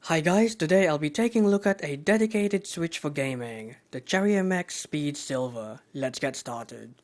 Hi guys, today I'll be taking a look at a dedicated switch for gaming, the Cherry MX Speed Silver. Let's get started.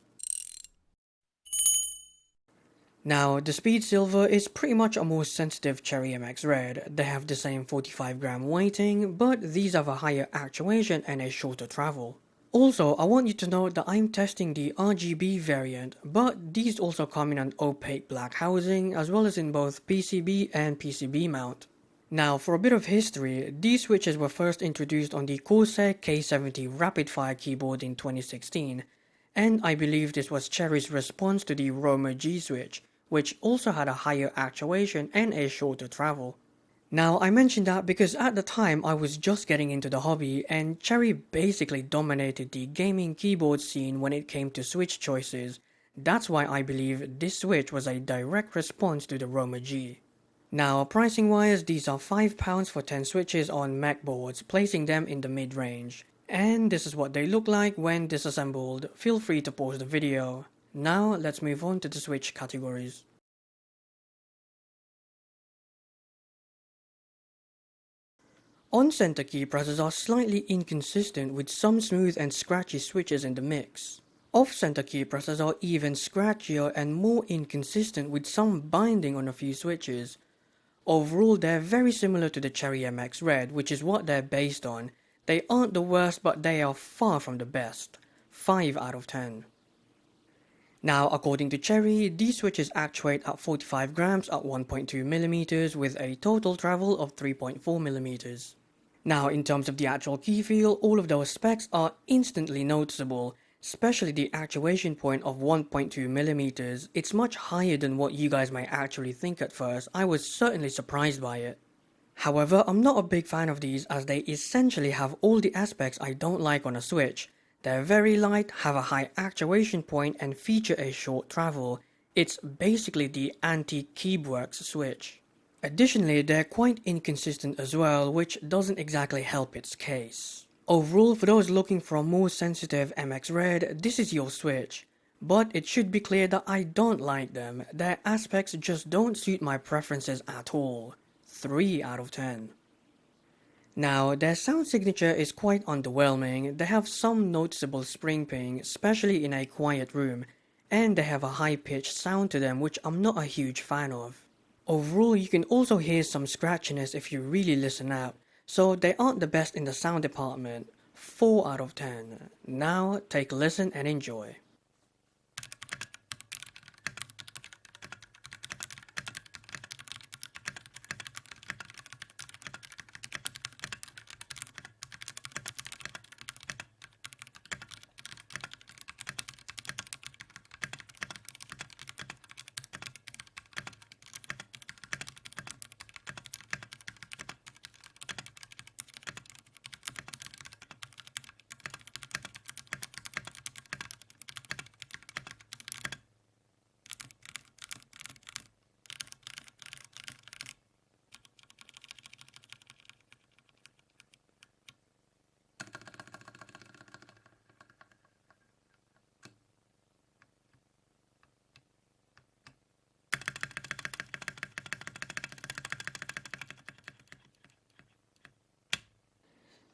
Now, the Speed Silver is pretty much a more sensitive Cherry MX Red. They have the same 45-gram weighting, but these have a higher actuation and a shorter travel. Also, I want you to note that I'm testing the RGB variant, but these also come in an opaque black housing as well as in both PCB and PCB mount. Now, for a bit of history, these switches were first introduced on the Corsair K70 Rapid-Fire keyboard in 2016, and I believe this was Cherry's response to the Roma G switch, which also had a higher actuation and a shorter travel. Now, I mentioned that because at the time I was just getting into the hobby, and Cherry basically dominated the gaming keyboard scene when it came to switch choices. That's why I believe this switch was a direct response to the Roma G. Now, pricing wise, these are £5 for 10 switches on Mac boards, placing them in the mid-range. And this is what they look like when disassembled. Feel free to pause the video. Now, let's move on to the switch categories. On-center key presses are slightly inconsistent with some smooth and scratchy switches in the mix. Off-center key presses are even scratchier and more inconsistent with some binding on a few switches. Overall, they're very similar to the Cherry MX Red, which is what they're based on. They aren't the worst, but they are far from the best. 5 out of 10. Now, according to Cherry, these switches actuate at 45 grams at 1.2mm with a total travel of 3.4mm. Now, in terms of the actual key feel, all of those specs are instantly noticeable, especially the actuation point of 1.2mm. It's much higher than what you guys might actually think at first. I was certainly surprised by it. However, I'm not a big fan of these as they essentially have all the aspects I don't like on a switch. They're very light, have a high actuation point and feature a short travel. It's basically the anti-Keyworks switch. Additionally, they're quite inconsistent as well, which doesn't exactly help its case. Overall, for those looking for a more sensitive MX Red, this is your switch. But it should be clear that I don't like them. Their aspects just don't suit my preferences at all. 3 out of 10. Now, their sound signature is quite underwhelming. They have some noticeable spring ping, especially in a quiet room, and they have a high-pitched sound to them which I'm not a huge fan of. Overall, you can also hear some scratchiness if you really listen out, so they aren't the best in the sound department. 4 out of 10. Now, take a listen and enjoy.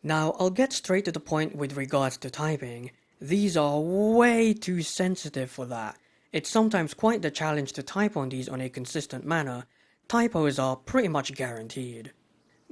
Now, I'll get straight to the point with regards to typing. These are way too sensitive for that. It's sometimes quite the challenge to type on these on a consistent manner. Typos are pretty much guaranteed.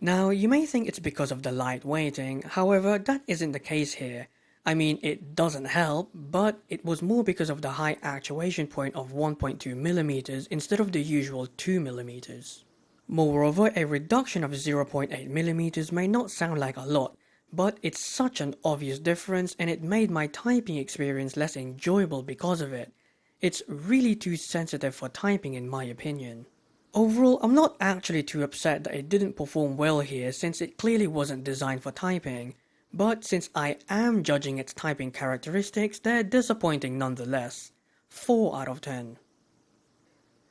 Now, you may think it's because of the light weighting, however, that isn't the case here. I mean, it doesn't help, but it was more because of the high actuation point of 1.2mm instead of the usual 2mm. Moreover, a reduction of 0.8mm may not sound like a lot, but it's such an obvious difference and it made my typing experience less enjoyable because of it. It's really too sensitive for typing in my opinion. Overall, I'm not actually too upset that it didn't perform well here since it clearly wasn't designed for typing, but since I am judging its typing characteristics, they're disappointing nonetheless. 4 out of 10.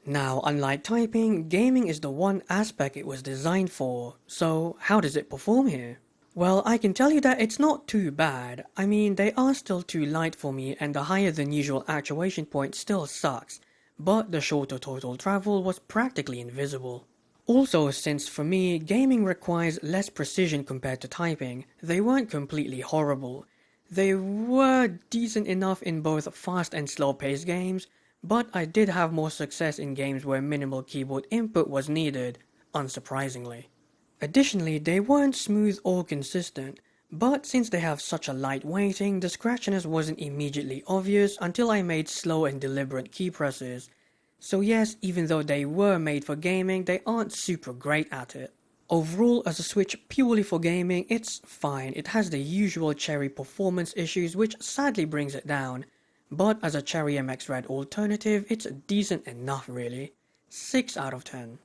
Now, unlike typing, gaming is the one aspect it was designed for, so how does it perform here? Well, I can tell you that it's not too bad. I mean, they are still too light for me and the higher than usual actuation point still sucks, but the shorter total travel was practically invisible. Also, since for me, gaming requires less precision compared to typing, they weren't completely horrible. They were decent enough in both fast and slow-paced games, but I did have more success in games where minimal keyboard input was needed, unsurprisingly. Additionally, they weren't smooth or consistent, but since they have such a light weighting, the scratchiness wasn't immediately obvious until I made slow and deliberate key presses. So yes, even though they were made for gaming, they aren't super great at it. Overall, as a Switch purely for gaming, it's fine. It has the usual Cherry performance issues, which sadly brings it down. But as a Cherry MX Red alternative, it's decent enough really. 6 out of 10.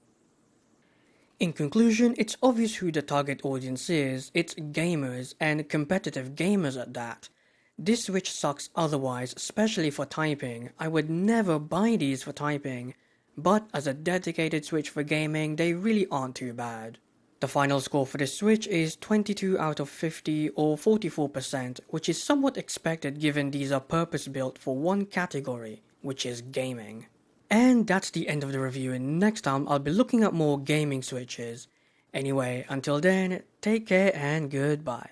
In conclusion, it's obvious who the target audience is. It's gamers, and competitive gamers at that. This Switch sucks otherwise, especially for typing. I would never buy these for typing, but as a dedicated Switch for gaming, they really aren't too bad. The final score for this Switch is 22 out of 50 or 44%, which is somewhat expected given these are purpose-built for one category, which is gaming. And that's the end of the review, and next time I'll be looking at more gaming Switches. Anyway, until then, take care and goodbye.